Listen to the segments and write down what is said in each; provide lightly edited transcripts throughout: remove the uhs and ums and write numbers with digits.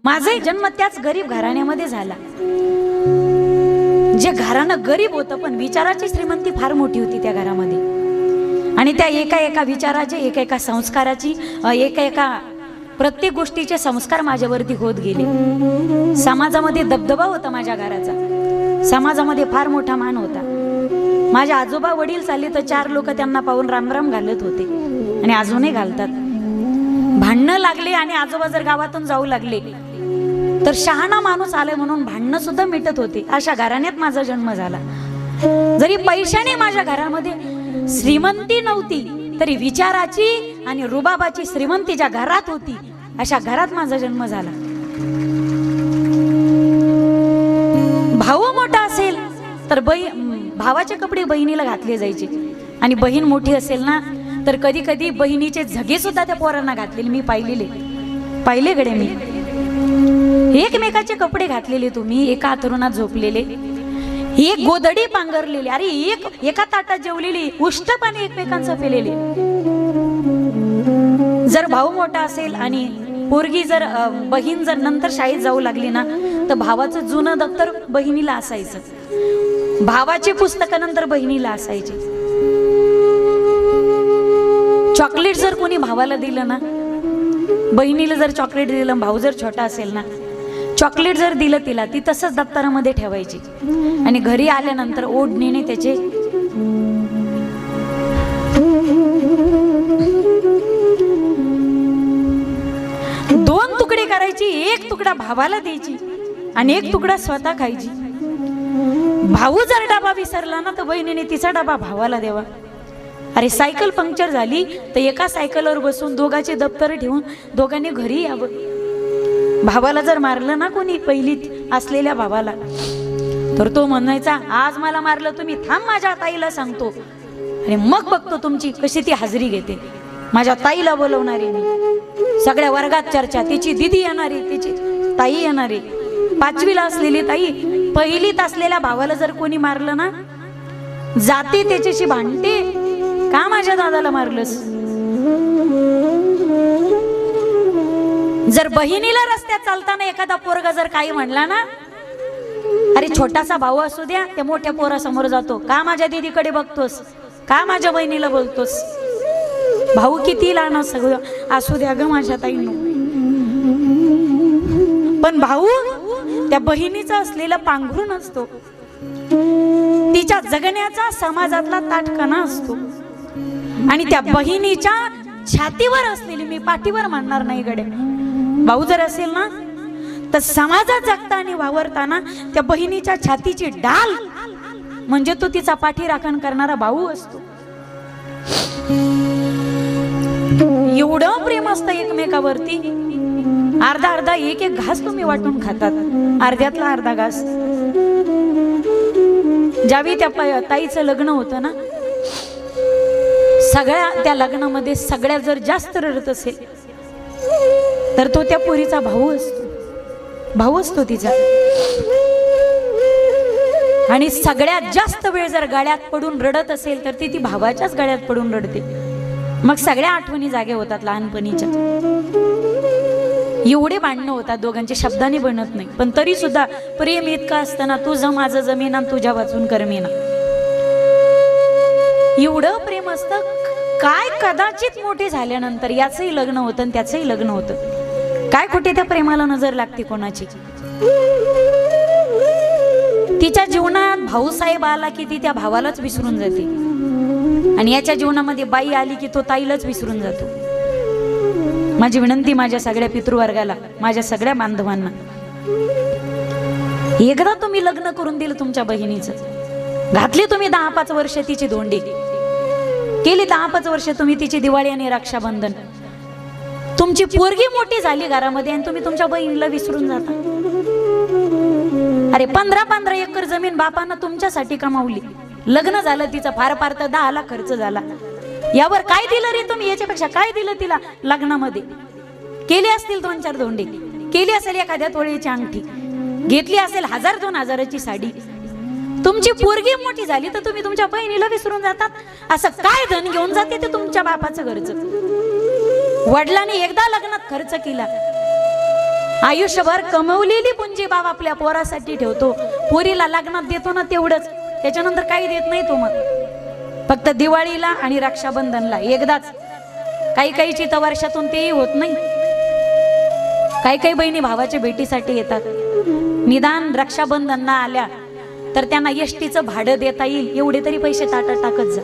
माझा जन्म त्याच गरीब घराण्यामध्ये झाला, जे घराणं गरीब होतं पण विचाराची श्रीमंती फार मोठी होती त्या घरामध्ये। आणि त्या एका एका विचाराचे, एका एका संस्काराची, एका एका प्रत्येक गोष्टीचे संस्कार माझ्यावरती होत गेले। समाजामध्ये दबदबा होता माझ्या घराचा, समाजामध्ये फार मोठा मान होता। माझे आजोबा वडील चालले तर 4 लोक त्यांना पाहून रामराम घालत होते आणि अजूनही घालतात। भांडणं लागले आणि आजोबा जर गावातून जाऊ लागले तर शहाणा माणूस आले म्हणून भांडणं सुद्धा मिटत होते। अशा घराण्यात माझा जन्म झाला। जरी पैशाने माझ्या घरामध्ये श्रीमंती नव्हती तरी विचाराची आणि रुबाबाची श्रीमंती ज्या घरात होती अशा घरात माझा जन्म झाला। भाऊ मोठा असेल तर भावाचे कपडे बहिणीला घातले जायचे आणि बहीण मोठी असेल ना तर कधी कधी बहिणीचे झगे सुद्धा त्या पोरांना घातलेले मी पाहिले गडे। मी एकमेकाचे कपडे घातलेले, तुम्ही एका अंथरुणात झोपलेले, एक गोदडी पांघरलेली, अरे एका ताटात जेवलेली, उष्ट पाणी एकमेकांचं पिलेले। जर भाऊ मोठा असेल आणि पोरगी जर बहीण जर नंतर शाळेत जाऊ लागली ना तर भावाचं जुनं दप्तर बहिणीला असायचं, भावाची पुस्तकं नंतर बहिणीला असायची। चॉकलेट जर कोणी भावाला दिलं ना, बहिणीला जर चॉकलेट दिलं, भाऊ जर छोटा असेल ना, चॉकलेट जर दिलं तिला, ती तसंच दप्तरामध्ये ठेवायची आणि घरी आल्यानंतर ओढणीने त्याचे दोन तुकडे करायची, एक तुकडा भावाला द्यायची आणि एक तुकडा स्वतः खायची। भाऊ जर डबा विसरला ना तर बहिणीने तिचा डबा भावाला द्यावा। अरे सायकल पंक्चर झाली तर एका सायकलवर बसून दोघांचे दप्तर ठेवून दोघांनी घरी यावं। भावाला जर मारलं ना कोणी पहिलीत असलेल्या भावाला तर तो म्हणायचा, आज मला मारलं तुम्ही, थांब माझ्या ताईला सांगतो आणि मग बघतो तुमची कशी ती हाजरी घेते। माझ्या ताईला बोलवणारे मी, सगळ्या वर्गात चर्चा, तिची दीदी येणारी, तिची ताई येणारी, 5वीला असलेली ताई, पहिलीत असलेल्या भावाला जर कोणी मारलं ना जाते त्याच्याशी भांडते, का माझ्या दादाला मारलंस। जर बहिणीला रस्त्यात चालताना एखादा पोरगा जर काही म्हणला ना, अरे छोटासा भाऊ असू द्या, त्या मोठ्या पोरासमोर जातो, का माझ्या दीदीकडे बघतोस, का माझ्या बहिणीला बोलतोस। भाऊ किती लहान सगळं असू द्या ग माझ्या ताईंनो, पण भाऊ त्या बहिणीचा असलेला पांघरून असतो, तिच्या जगण्याचा समाजातला ताठकाना असतो आणि त्या बहिणीच्या छातीवर असलेली, मी पाठीवर मानणार नाही गडे, भाऊ जर असेल ना तर समाजात जगताना वावरताना त्या बहिणीच्या छातीची डाल म्हणजे तो तिचा पाठी राखण करणारा भाऊ असतो। एवढं प्रेम असतं एकमेकावरती, अर्धा अर्धा एक एक घास तुम्ही वाटून खातात, अर्ध्यातला अर्धा घास। ज्यावेळी त्या ताईचं लग्न होतं ना, सगळ्या त्या लग्नामध्ये सगळ्यात जर जास्त रडत असेल तर तो त्या पोरीचा भाऊ असतो तिचा। आणि सगळ्यात जास्त वेळ जर गळ्यात पडून रडत असेल तर ती भावाच्याच गळ्यात पडून रडते। मग सगळ्या आठवणी जागे होतात लहानपणीच्या। एवढे भांडणं होतात, दोघांचे शब्दाने बनत नाही, पण तरी सुद्धा प्रेम इतकं असताना तुझं माझं जमीना तुझ्या वाचून करमेना, एवढं प्रेम असतं। काय कदाचित मोठे झाल्यानंतर याचंही लग्न होतं आणि त्याचंही लग्न होतं, काय कुठे त्या प्रेमाला नजर लागते कोणाची। तिच्या जीवनात भाऊसाहेब आला की ती त्या भावालाच विसरून जाते आणि याच्या जीवनामध्ये बाई आली की तो ताईलाच विसरून जातो। माझी विनंती माझ्या सगळ्या पितृवर्गाला, माझ्या सगळ्या बांधवांना, एकदा तुम्ही लग्न करून दिलं तुमच्या बहिणीचं, घातली तुम्ही 10-5 वर्ष तिची दोंडी केली, 10-5 वर्ष तुम्ही तिची दिवाळी आणि रक्षाबंधन, तुमची पोरगी मोठी झाली घरामध्ये आणि तुम्ही तुमच्या बहिणीला विसरून जाता। अरे 15-15 एकर जमीन बापानं तुमच्यासाठी कमावली, लग्न झालं तिचं, फार फार तर 10 लाख खर्च झाला, यावर काय दिलं रे तुम्ही, याच्यापेक्षा काय दिलं तिला लग्नामध्ये। केली असतील 2-4 धोंडे, केली असेल एखाद्या तोळ्याची अंगठी, घेतली असेल 1000-2000ची साडी, तुमची पोरगी मोठी झाली तर तुम्ही तुमच्या बहिणीला विसरून जातात। असं काय धन घेऊन जाते ते तुमच्या बापाचं घरचं। वडिलांनी एकदा लग्नात खर्च केला आयुष्यभर कमवलेली पुंजी बाप आपल्या पोरासाठी ठेवतो. पोरीला लग्नात देतो ना तेवढंच, त्याच्यानंतर काही देत नाही तो. मग फक्त दिवाळीला आणि रक्षाबंधनला एकदाच. काही काहीची तर वर्षातून तेही होत नाही. काही काही बहिणी भावाच्या भेटीसाठी येतात. निदान रक्षाबंधनला आल्या तर त्यांना एसटीचं भाडं देता येईल एवढे तरी पैसे ताटात टाकत जा.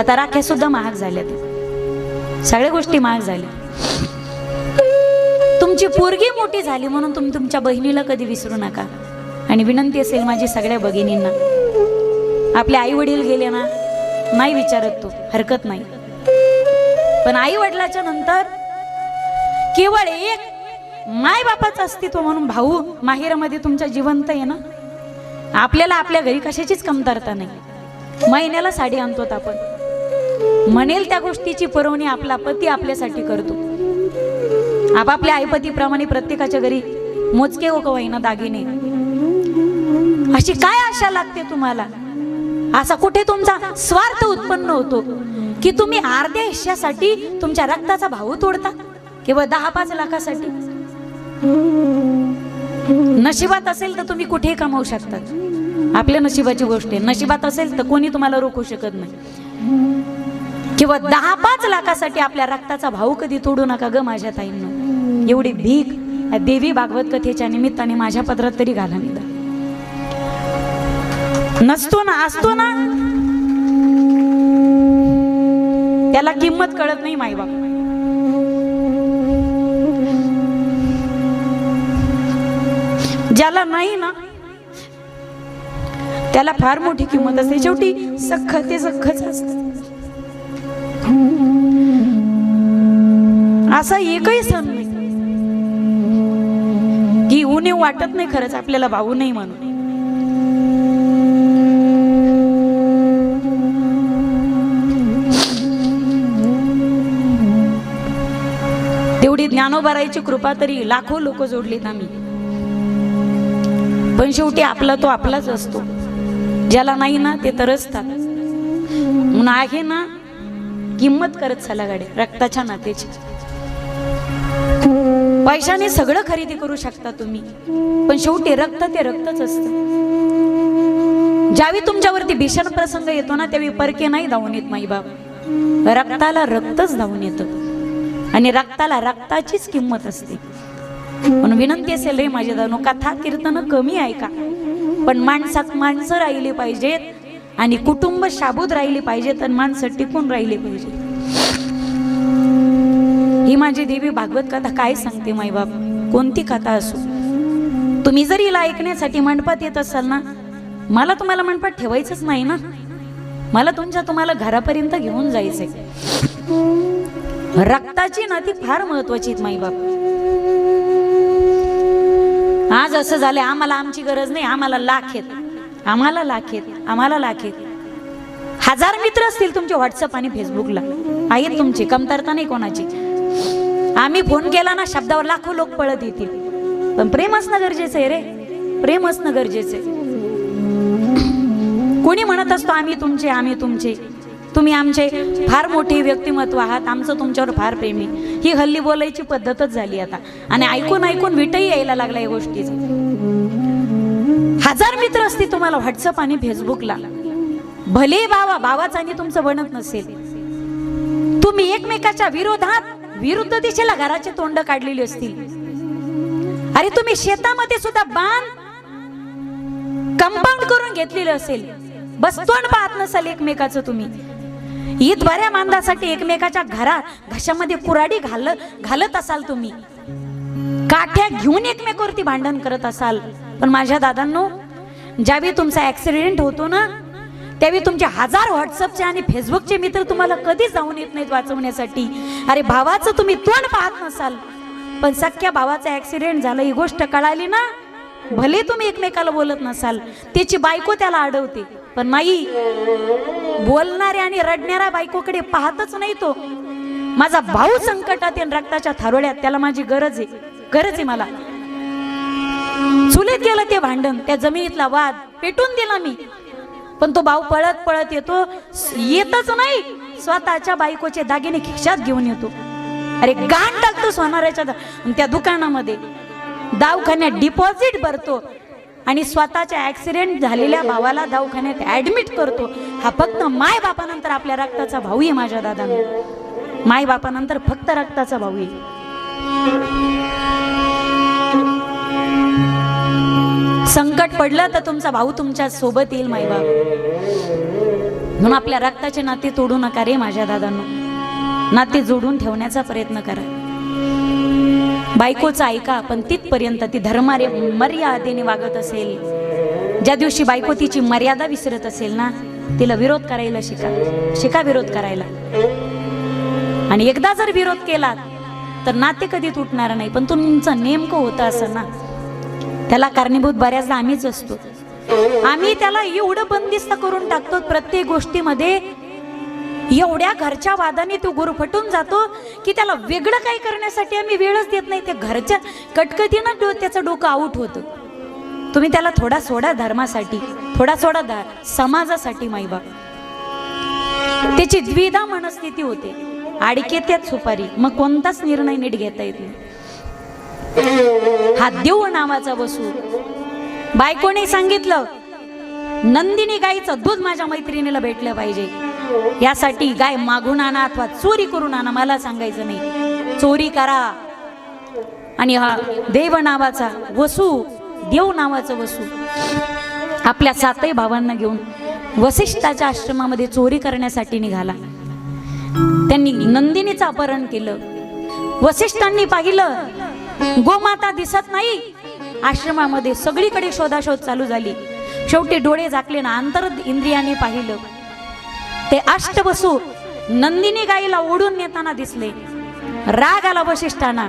आता राख्या सुद्धा महाग झाल्या, सगळ्या गोष्टी महाग झाल्या. तुमची पोरगी मोठी झाली म्हणून तुम्ही तुमच्या बहिणीला कधी विसरू नका. आणि विनंती असेल माझी सगळ्या भगिनींना, आपले आई वडील गेले ना, नाही विचारत तो, हरकत नाही. पण आई वडिलाच्या नंतर केवळ एक माय बापाचं अस्तित्व म्हणून भाऊ माहेरामध्ये तुमच्या जिवंत आहे ना. आपल्याला आपल्या घरी कशाचीच कमतरता नाही. महिन्याला साडी आणतो आपण, म्हणेल त्या गोष्टीची पुरवणी आपला पती आपल्यासाठी करतो. आपापल्या आईपतीप्रमाणे प्रत्येकाच्या घरी मोजके व कवयना दागिने. अशी काय आशा लागते तुम्हाला? असा कुठे तुमचा स्वार्थ उत्पन्न होतो की तुम्ही अर्ध्या हिश्श्यासाठी तुमच्या रक्ताचा भाऊ तोडता, केवळ 10-5 लाखासाठी? नशिबात असेल तर तुम्ही कुठेही कमावू शकतात, आपल्या नशिबाची गोष्ट आहे. नशिबात असेल तर कोणी तुम्हाला रोखू शकत नाही. किंवा 10-5 लाखासाठी आपल्या रक्ताचा भाऊ कधी तोडू नका ग माझ्या ताईंनो. एवढी भीक देवी भागवत कथेच्या निमित्ताने माझ्या पदरात तरी घाला. निदा नसतो ना, असतो ना, त्याला किंमत कळत नाही माईबाप. ज्याला नाही ना त्याला फार मोठी किंमत असते. शेवटी सख्ख ते सख्खच असतं. असा एकही सण नाही की उणीव वाटत नाही खरंच आपल्याला भाऊ नाही म्हणून. तेवढी ज्ञानोबारायची कृपा तरी लाखो लोक जोडलीत आम्ही. पण शेवटी आपला तो आपलाच असतो. ज्याला नाही ना ते तरसतात. म्हणून आहे ना किंमत करत चला गाड्या रक्ताच्या नात्याची. पैशाने सगळं खरेदी करू शकता तुम्ही, पण शेवटी रक्त ते रक्तच असतं. ज्यावेळी तुमच्यावरती भीषण प्रसंग येतो ना त्यावेळी परके नाही धावून येत माईबाप, रक्ताला रक्तच धावून येतं. आणि रक्ताला रक्ताचीच किंमत असते. म्हणून विनंती असेल रे माझ्या दानो, कथा कीर्तन कमी ऐका, पण माणसात माणसं राहिली पाहिजेत आणि कुटुंब शाबूत राहिली पाहिजेत आणि माणसं टिकून राहिली पाहिजे. ही माझी देवी भागवत कथा काय सांगते माईबाप, कोणती कथा असो. तुम्ही जर हिला ऐकण्यासाठी मंडपात येत असाल ना, मला तुम्हाला मंडपात ठेवायचंच नाही ना, मला तुम्हाला घरापर्यंत घेऊन जायचंय. रक्ताची नाती फार महत्वाची आहेत माईबाप. आज असं झालंय आम्हाला आमची गरज नाही, आम्हाला लाख आहेत, आम्हाला लाख आहेत, आम्हाला लाख आहेत. 1000 मित्र असतील तुमचे व्हॉट्सअप आणि फेसबुकला, आहेत तुमची, कमतरता नाही कोणाची. आम्ही फोन केला ना शब्दावर लाखो लोक पळत येतील. पण प्रेम असणं गरजेचं आहे रे, प्रेम असणं गरजेचं आहे. कोणी म्हणत असतो आम्ही तुमचे, आम्ही तुमचे, तुम्ही आमचे फार मोठे व्यक्तिमत्व आहात, आमचं तुमच्यावर फार प्रेम आहे. ही हल्ली बोलायची पद्धतच झाली आता. आणि ऐकून ऐकून विटही यायला लागला या गोष्टीचा. 1000 मित्र असतील तुम्हाला व्हॉट्सअप आणि फेसबुकला, भले भावाचं आणि तुमचं बनत नसेल, तुम्ही एकमेकाच्या विरुद्ध दिशेला घराचे तोंड काढलेली असतील. अरे तुम्ही शेतामध्ये सुद्धा बांध कंपाऊंड करून घेतलेलं असेल, बस तोंड पाहत नसाल एकमेकाचं. तुम्ही ईद बऱ्या मांदासाठी एकमेकाच्या घशामध्ये कुराडी घालत असाल, तुम्ही काठ्या घेऊन एकमेकावरती भांडण करत असाल. पण माझ्या दादांनो, ज्यावेळी तुमचा ऍक्सिडेंट होतो ना त्यावेळी तुमचे 1000 व्हॉट्सअपचे आणि फेसबुकचे मित्र तुम्हाला कधीच जाऊन येत नाहीत वाचवण्यासाठी. अरे भावाचं तुम्ही तोंड पाहत नसाल, पण सख्या भावाचा ऍक्सिडेंट झाला ही गोष्ट कळाली ना, भले तुम्ही एकमेकाला बोलत नसाल, त्याची बायको त्याला अडवते, पण नाही, बोलणाऱ्या आणि रडणाऱ्या बायकोकडे पाहतच नाही तो. माझा भाऊ संकटात आणि रक्ताच्या थारोळ्यात, त्याला माझी गरज आहे, गरज आहे मला. चुलीत गेलं ते भांडण, त्या जमिनीतला वाद पेटून दिला मी, पण तो भाऊ पळत पळत येतच नाही, स्वतःच्या बायकोचे दागिने खिशात घेऊन येतो. अरे गाण टाकतो सोनाराच्या त्या दुकानामध्ये. दवाखान्यात डिपॉझिट भरतो आणि स्वतःच्या ॲक्सिडेंट झालेल्या भावाला दवाखान्यात ॲडमिट करतो. हा फक्त माय बापानंतर आपल्या रक्ताचा भाऊ आहे माझ्या दादांनो. माय बापानंतर फक्त रक्ताचा भाऊ आहे. संकट पडलं तर तुमचा भाऊ तुमच्या सोबत येईल मायबाप. म्हणून आपल्या रक्ताचे नाते तोडू नका रे माझ्या दादांनो. नाते जोडून ठेवण्याचा प्रयत्न करा. बायकोचं ऐका, पण तिथपर्यंत ती मर्यादेने वागत असेल. ज्या दिवशी बायको तिची मर्यादा विसरत असेल ना, तिला विरोध करायला शिका विरोध करायला. आणि एकदा जर विरोध केला तर नाते कधी तुटणार नाही. पण तुमचं नेमकं होतं असं ना, त्याला कारणीभूत बऱ्याचदा आम्हीच असतो. आम्ही त्याला एवढं बंदिस्त करून टाकतो प्रत्येक गोष्टीमध्ये, एवढ्या घरच्या वादाने तो गुरफटून जातो की त्याला वेगळं काही करण्यासाठी आम्ही वेळच देत नाही. त्या घरच्या कटकटीनं त्याचं डोकं आऊट होतं. तुम्ही त्याला थोडा सोडा धर्मासाठी, थोडा सोडा समाजासाठी माईबाप. त्याची द्विधा मनस्थिती होते, आडके त्यात सुपारी, मग कोणताच निर्णय नीट घेता येत नाही. हा देव नावाचा वसू. बायकोने सांगितलं नंदिनी गाईचं दूध माझ्या मैत्रिणीला भेटलं पाहिजे, यासाठी गाय मागून आणा अथवा चोरी करून आणा. मला सांगायचं नाही, चोरी करा. आणि हा देव नावाचा वसू, देव नावाचं वसू आपल्या 7 भावांना घेऊन वसिष्ठाच्या आश्रमामध्ये चोरी करण्यासाठी निघाला. त्यांनी नंदिनीचं अपहरण केलं. वसिष्ठांनी पाहिलं गोमाता दिसत नाही आश्रमामध्ये. सगळीकडे शोधाशोध चालू झाली. शेवटी डोळे झाकले ना, अंतर इंद्रियाने पाहिलं ते अष्टवसू नंदिनी गाईला ओढून नेताना दिसले. राग आला वसिष्ठांना.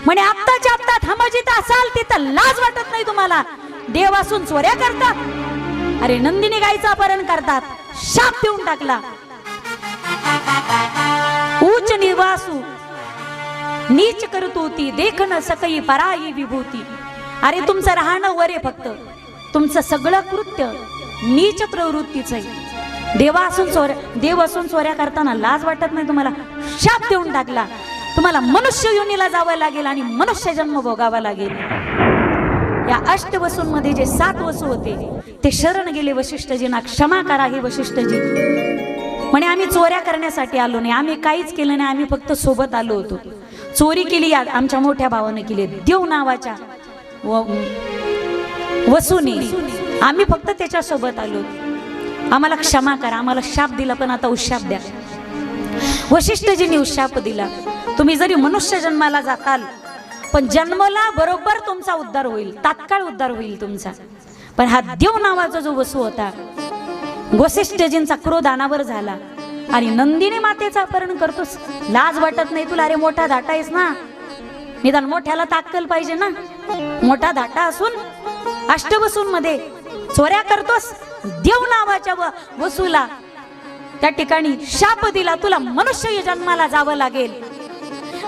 म्हणे आत्ताच्या आत्ता थांबा, जिथं असाल तिथं लाज वाटत नाही तुम्हाला? देव असून चोऱ्या करतात? अरे नंदिनी गाईचं अपहरण करतात. शाप देऊन टाकला. उच्च निवासू नीच करतोती, देख न सकई पराई विभूती. अरे तुमचं राहणं वरे, फक्त तुमचं सगळं कृत्य नीच प्रवृत्तीच आहे. देव असून चोऱ्या करताना लाज वाटत नाही तुम्हाला? शाप देऊन टाकला. तुम्हाला मनुष्य योनीला जावं लागेल आणि मनुष्य जन्म भोगावा लागेल. या अष्टवसूंमध्ये जे 7 वसू होते ते शरण गेले वशिष्ठजींना. क्षमा करा हे वशिष्ठजी. म्हणे आम्ही चोऱ्या करण्यासाठी आलो नाही, आम्ही काहीच केलं नाही, आम्ही फक्त सोबत आलो होतो. चोरी केली आमच्या मोठ्या भावाने केली, देव नावाच्या वसूने. आम्ही फक्त त्याच्या सोबत आलो. आम्हाला क्षमा करा, आम्हाला शाप दिला, पण आता उशाप द्या. वशिष्ठजींनी उशाप दिला. तुम्ही जरी मनुष्य जन्माला जाताल, पण जन्मला बरोबर तुमचा उद्धार होईल, तात्काळ उद्धार होईल तुमचा. पण हा देव नावाचा जो वसू होता, वसिष्ठजींचा क्रोध अनावर झाला आणि नंदिनी मातेचं अपहरण करतोस, लाज वाटत नाही तुला? अरे मोठा धाटा आहेस ना, निदान मोठ्याला ताकल पाहिजे ना. मोठा धाटा असून अष्टवसूंमध्ये चोऱ्या करतोस. देव नावाच्या वसूला त्या ठिकाणी शाप दिला, तुला मनुष्य जन्माला जावं लागेल.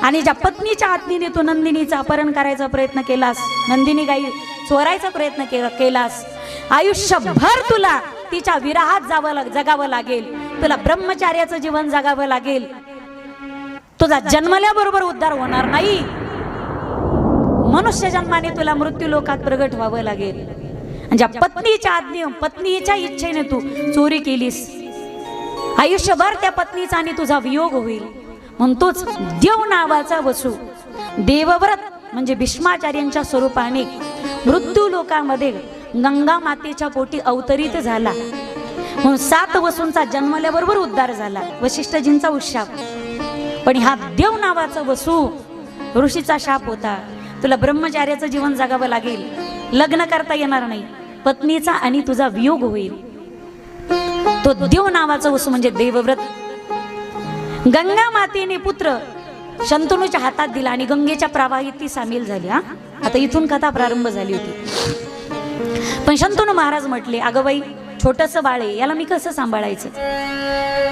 आणि ज्या पत्नीच्या आज्ञेने तू नंदिनीचं अपहरण करायचा प्रयत्न केलास, नंदिनी गाई चोरायचा प्रयत्न केलास, आयुष्यभर तुला तिच्या विरहात जगावं लागेल. तुला ब्रह्मचार्याचं जीवन जगावं लागेल. तुझा जन्मल्याबरोबर उद्धार होणार नाही. मनुष्य जन्माने तुला मृत्यू लोकात प्रगट व्हावं लागेल. आणि ज्या पत्नीच्या इच्छेने तू चोरी केलीस, आयुष्यभर त्या पत्नीचा आणि तुझा वियोग होईल. म्हणून तोच देव नावाचा वसू, देवव्रत म्हणजे भीष्माचार्यांच्या स्वरूपाने मृत्यू लोकामध्ये गंगा मातेच्या पोटी अवतरित झाला. म्हणून 7 वसूंचा जन्मल्याबरोबर उद्धार झाला. वशिष्ठजींचा उशाप. पण हा देव नावाचा वसू ऋषीचा शाप होता. तुला ब्रह्मचार्याचं जीवन जगावं लागेल, लग्न करता येणार नाही, पत्नीचा आणि तुझा वियोग होईल. तो देव नावाचा वसू म्हणजे देवव्रत. गंगा मातेने पुत्र शंतनूच्या हातात दिला आणि गंगेच्या प्रवाहित ती सामील झाली. आता इथून कथा प्रारंभ झाली होती. पण शंतनू महाराज म्हटले, अगं बाई छोटंसं बाळ आहे, याला मी कसं सांभाळायचं?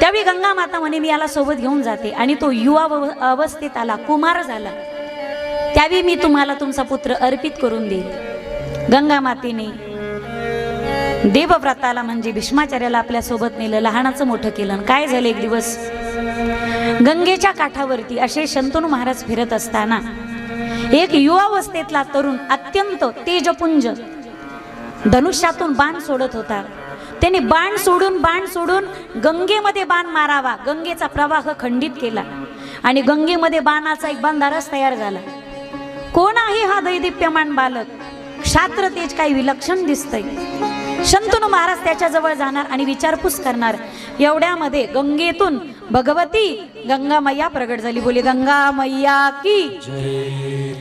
त्यावेळी गंगा माता म्हणे मी याला सोबत घेऊन जाते. आणि तो युवा अवस्थेत आला, कुमार झाला, त्यावेळी मी तुम्हाला तुमचा पुत्र अर्पित करून देईल. गंगा मातेने देवव्रताला म्हणजे भीष्माचार्याला आपल्या सोबत नेलं, लहानाचं मोठं केलं. काय झालं, एक दिवस गंगेच्या काठावरती असे शंतनू महाराज फिरत असताना एक युवावस्थेतला तरुण अत्यंत तेजपुंज धनुष्यातून बाण सोडत होता. त्याने बाण सोडून गंगेमध्ये बाण मारावा, गंगेचा प्रवाह खंडित केला आणि गंगेमध्ये बाणाचा एक बंधाराच तयार झाला. कोण आहे हा दैदिप्यमान बालक? क्षात्र तेज काही विलक्षण दिसतंय. शंतनू महाराज त्याच्याजवळ जाणार आणि विचारपूस करणार. एवढ्यामध्ये गंगेतून भगवती गंगा मैया प्रगट झाली. बोली गंगा मैया की